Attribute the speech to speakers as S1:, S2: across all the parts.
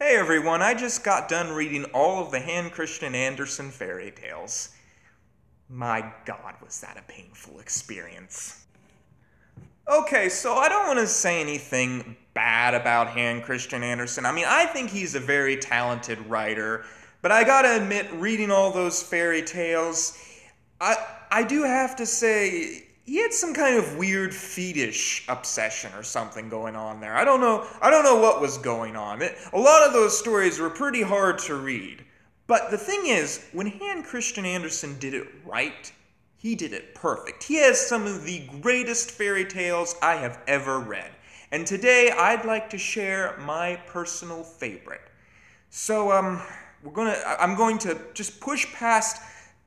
S1: Hey everyone, I just got done reading all of the Hans Christian Andersen fairy tales. My God, was that a painful experience. Okay, so I don't want to say anything bad about Hans Christian Andersen. I think he's a very talented writer, but I gotta admit, reading all those fairy tales, I do have to say, he had some kind of weird fetish obsession or something going on there. I don't know what was going on. A lot of those stories were pretty hard to read. But the thing is, when Hans Christian Andersen did it right, he did it perfect. He has some of the greatest fairy tales I have ever read. And today I'd like to share my personal favorite. So I'm going to just push past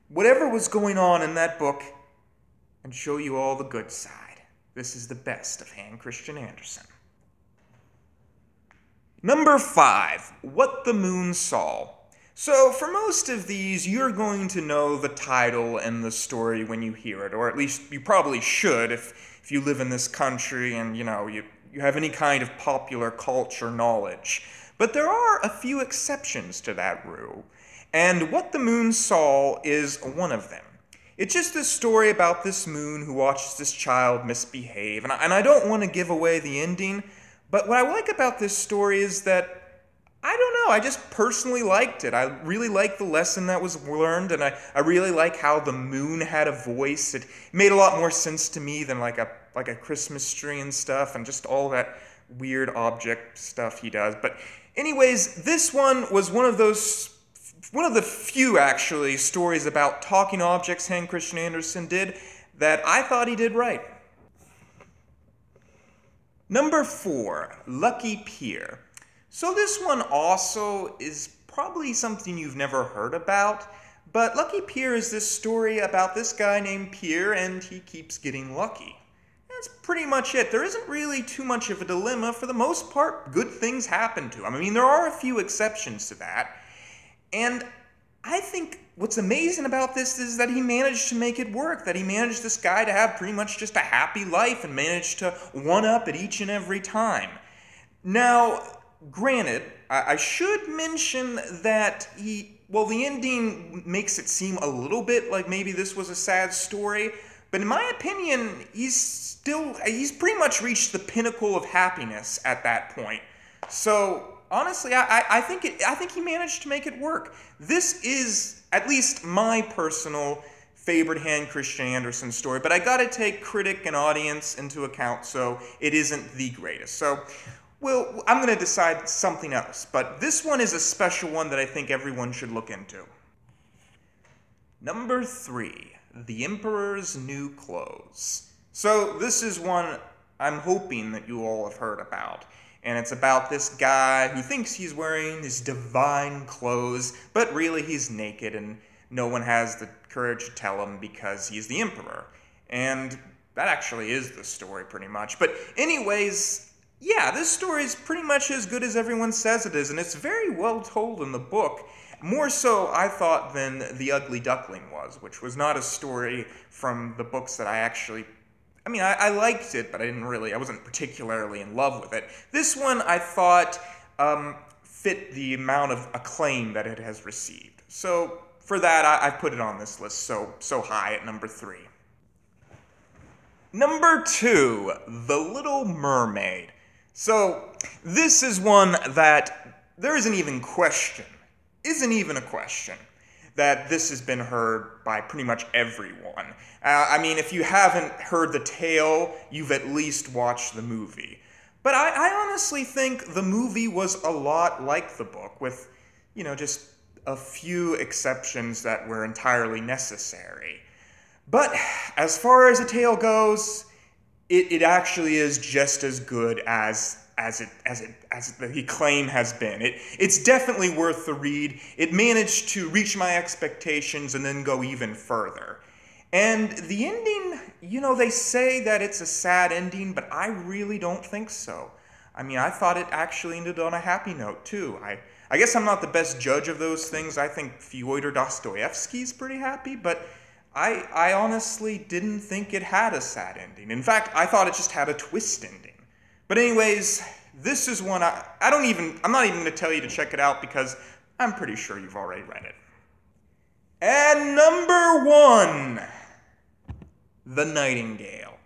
S1: whatever was going on in that book and show you all the good side. This is the best of Hans Christian Andersen. Number 5, What the Moon Saw. So for most of these, you're going to know the title and the story when you hear it, or at least you probably should if you live in this country and you have any kind of popular culture knowledge. But there are a few exceptions to that rule, and What the Moon Saw is one of them. It's just this story about this moon who watches this child misbehave, and I don't want to give away the ending, but what I like about this story is that, I don't know, I just personally liked it. I really liked the lesson that was learned, and I really like how the moon had a voice. It made a lot more sense to me than like a Christmas tree and stuff, and just all that weird object stuff he does. But anyways, this one was one of the few, actually, stories about talking objects Hans Christian Andersen did that I thought he did right. Number 4, Lucky Pierre. So this one also is probably something you've never heard about, but Lucky Pierre is this story about this guy named Pierre, and he keeps getting lucky. That's pretty much it. There isn't really too much of a dilemma. For the most part, good things happen to him. There are a few exceptions to that. And I think what's amazing about this is that he managed to make it work, that he managed this guy to have pretty much just a happy life and managed to one-up it each and every time. Now, granted, I should mention that the ending makes it seem a little bit like maybe this was a sad story, but in my opinion, he's pretty much reached the pinnacle of happiness at that point. So, honestly, I think he managed to make it work. This is at least my personal favorite Hans Christian Andersen story, but I gotta take critic and audience into account, so it isn't the greatest. So, well, I'm gonna decide something else, but this one is a special one that I think everyone should look into. Number 3, The Emperor's New Clothes. So this is one I'm hoping that you all have heard about. And it's about this guy who thinks he's wearing his divine clothes, but really he's naked and no one has the courage to tell him because he's the emperor. And that actually is the story pretty much. But anyways, yeah, this story is pretty much as good as everyone says it is, and it's very well told in the book. More so, I thought, than The Ugly Duckling was, which was not a story from the books that I actually I liked it, but I wasn't particularly in love with it. This one, I thought, fit the amount of acclaim that it has received. So, for that, I put it on this list so high at number 3. Number 2, The Little Mermaid. So, this is one that there isn't even a question that this has been heard by pretty much everyone. If you haven't heard the tale, you've at least watched the movie. But I honestly think the movie was a lot like the book, with, just a few exceptions that were entirely necessary. But as far as the tale goes, it actually is just as good as the claim has been. It's definitely worth the read. It managed to reach my expectations and then go even further. And the ending, they say that it's a sad ending, but I really don't think so. I thought it actually ended on a happy note, too. I guess I'm not the best judge of those things. I think Fyodor Dostoevsky's pretty happy, but I honestly didn't think it had a sad ending. In fact, I thought it just had a twist ending. But anyways, this is one I'm not even going to tell you to check it out because I'm pretty sure you've already read it. And number 1, The Nightingale.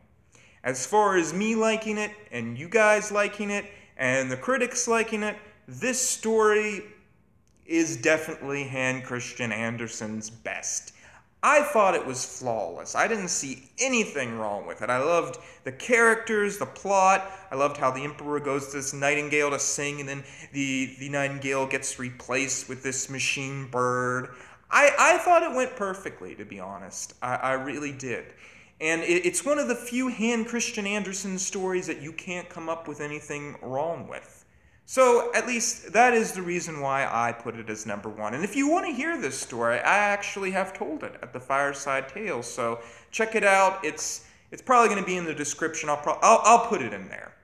S1: As far as me liking it, and you guys liking it, and the critics liking it, this story is definitely Hans Christian Andersen's best. I thought it was flawless. I didn't see anything wrong with it. I loved the characters, the plot. I loved how the Emperor goes to this nightingale to sing, and then the nightingale gets replaced with this machine bird. I thought it went perfectly, to be honest. I really did. And it's one of the few Hans Christian Andersen stories that you can't come up with anything wrong with. So, at least, that is the reason why I put it as number 1. And if you want to hear this story, I actually have told it at the Fireside Tales, so check it out. It's probably going to be in the description. I'll put it in there.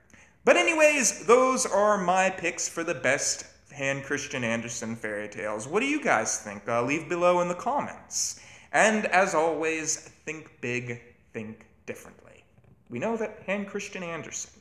S1: But anyways, those are my picks for the best Hans Christian Andersen fairy tales. What do you guys think? Leave below in the comments. And as always, think big, think differently. We know that Hans Christian Andersen